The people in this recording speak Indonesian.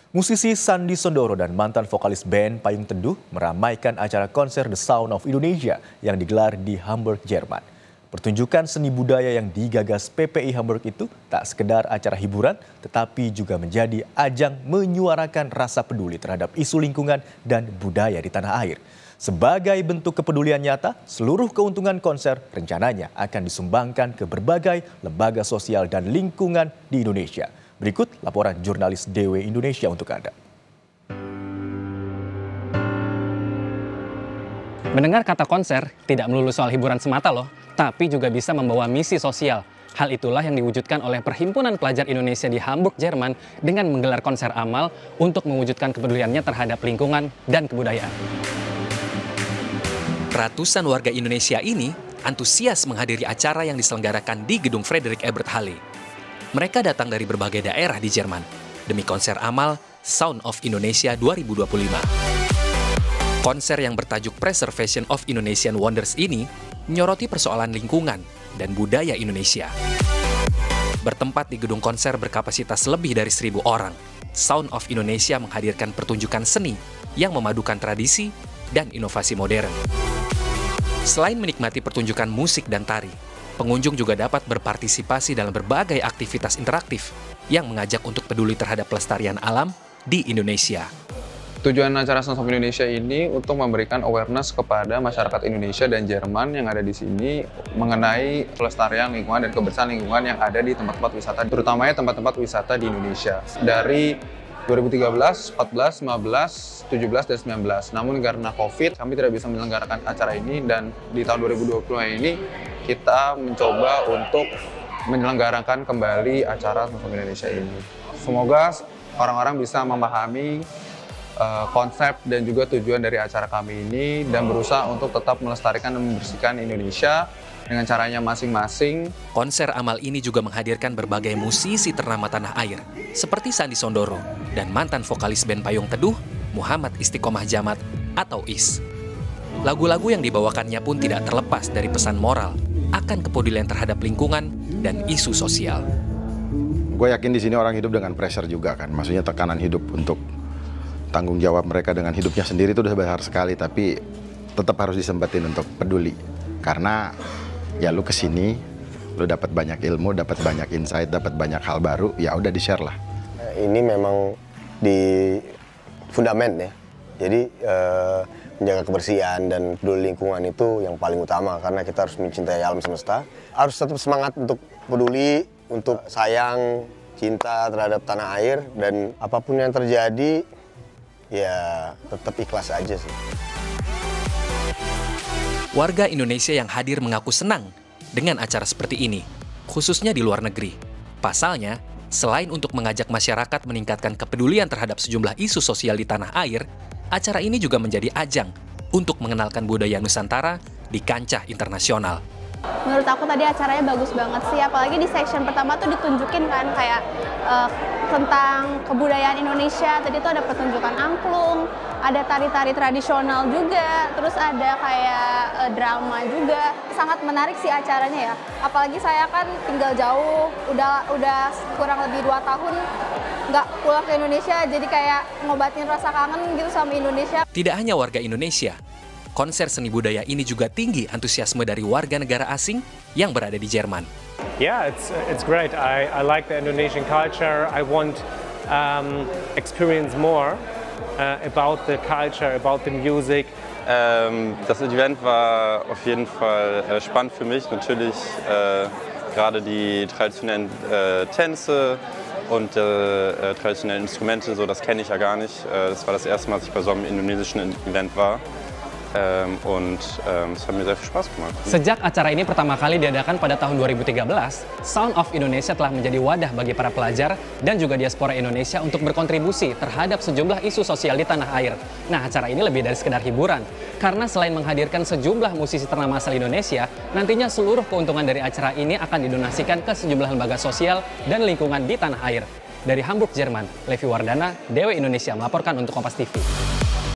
Musisi Sandy Sandoro dan mantan vokalis band Payung Teduh meramaikan acara konser The Sound of Indonesia yang digelar di Hamburg, Jerman. Pertunjukan seni budaya yang digagas PPI Hamburg itu tak sekedar acara hiburan, tetapi juga menjadi ajang menyuarakan rasa peduli terhadap isu lingkungan dan budaya di tanah air. Sebagai bentuk kepedulian nyata, seluruh keuntungan konser rencananya akan disumbangkan ke berbagai lembaga sosial dan lingkungan di Indonesia. Berikut laporan jurnalis DW Indonesia untuk Anda. Mendengar kata konser tidak melulu soal hiburan semata loh, tapi juga bisa membawa misi sosial. Hal itulah yang diwujudkan oleh Perhimpunan Pelajar Indonesia di Hamburg, Jerman dengan menggelar konser amal untuk mewujudkan kepeduliannya terhadap lingkungan dan kebudayaan. Ratusan warga Indonesia ini antusias menghadiri acara yang diselenggarakan di Gedung Friedrich Ebert Halle. Mereka datang dari berbagai daerah di Jerman demi konser amal Sound of Indonesia 2025. Konser yang bertajuk Preservation of Indonesian Wonders ini menyoroti persoalan lingkungan dan budaya Indonesia. Bertempat di gedung konser berkapasitas lebih dari 1.000 orang, Sound of Indonesia menghadirkan pertunjukan seni yang memadukan tradisi dan inovasi modern. Selain menikmati pertunjukan musik dan tari, pengunjung juga dapat berpartisipasi dalam berbagai aktivitas interaktif yang mengajak untuk peduli terhadap pelestarian alam di Indonesia. Tujuan acara Sound of Indonesia ini untuk memberikan awareness kepada masyarakat Indonesia dan Jerman yang ada di sini mengenai pelestarian lingkungan dan kebersihan lingkungan yang ada di tempat-tempat wisata, terutamanya tempat-tempat wisata di Indonesia. Dari 2013, 14, 15, 17, dan 19. Namun karena COVID, kami tidak bisa menyelenggarakan acara ini dan di tahun 2020 ini kita mencoba untuk menyelenggarakan kembali acara Sound of Indonesia ini. Semoga orang-orang bisa memahami konsep dan juga tujuan dari acara kami ini dan berusaha untuk tetap melestarikan dan membersihkan Indonesia dengan caranya masing-masing. Konser amal ini juga menghadirkan berbagai musisi ternama tanah air seperti Sandy Sandoro dan mantan vokalis band Payung Teduh, Muhammad Istiqomah Jamat atau IS. Lagu-lagu yang dibawakannya pun tidak terlepas dari pesan moral akan kepedulian terhadap lingkungan dan isu sosial. Gue yakin di sini orang hidup dengan pressure juga kan, maksudnya tekanan hidup untuk tanggung jawab mereka dengan hidupnya sendiri itu udah besar sekali, tapi tetap harus disempetin untuk peduli. Karena ya lu kesini, lu dapat banyak ilmu, dapat banyak insight, dapat banyak hal baru, ya udah di-share lah. Ini memang di fundament ya, jadi menjaga kebersihan dan peduli lingkungan itu yang paling utama karena kita harus mencintai alam semesta. Harus tetap semangat untuk peduli, untuk sayang, cinta terhadap tanah air dan apapun yang terjadi, ya tetap ikhlas aja sih. Warga Indonesia yang hadir mengaku senang dengan acara seperti ini, khususnya di luar negeri. Pasalnya, selain untuk mengajak masyarakat meningkatkan kepedulian terhadap sejumlah isu sosial di tanah air, acara ini juga menjadi ajang untuk mengenalkan budaya Nusantara di kancah internasional. Menurut aku tadi acaranya bagus banget sih, apalagi di section pertama tuh ditunjukin kan kayak tentang kebudayaan Indonesia. Tadi tuh ada pertunjukan angklung, ada tari-tari tradisional juga, terus ada kayak drama juga. Sangat menarik sih acaranya ya, apalagi saya kan tinggal jauh, udah kurang lebih 2 tahun nggak pulang ke Indonesia, jadi kayak ngobatin rasa kangen gitu sama Indonesia. Tidak hanya warga Indonesia, konser seni budaya ini juga tinggi antusiasme dari warga negara asing yang berada di Jerman. Yeah, it's great. I like the Indonesian culture. I want experience more about the culture, about the music. Das Event war auf jeden Fall spannend für mich. Natürlich gerade die traditionellen Tänze und traditionellen Instrumente, so das kenne ich ja gar nicht. Das war das erste Mal, dass ich bei so einem indonesischen Event war. Es hat mir sehr viel Spaß gemacht. Sejak acara ini pertama kali diadakan pada tahun 2013, Sound of Indonesia telah menjadi wadah bagi para pelajar dan juga diaspora Indonesia untuk berkontribusi terhadap sejumlah isu sosial di tanah air. Nah, acara ini lebih dari sekedar hiburan, karena selain menghadirkan sejumlah musisi ternama asal Indonesia, nantinya seluruh keuntungan dari acara ini akan didonasikan ke sejumlah lembaga sosial dan lingkungan di tanah air. Dari Hamburg, Jerman, Levi Wardana, DW Indonesia melaporkan untuk Kompas TV.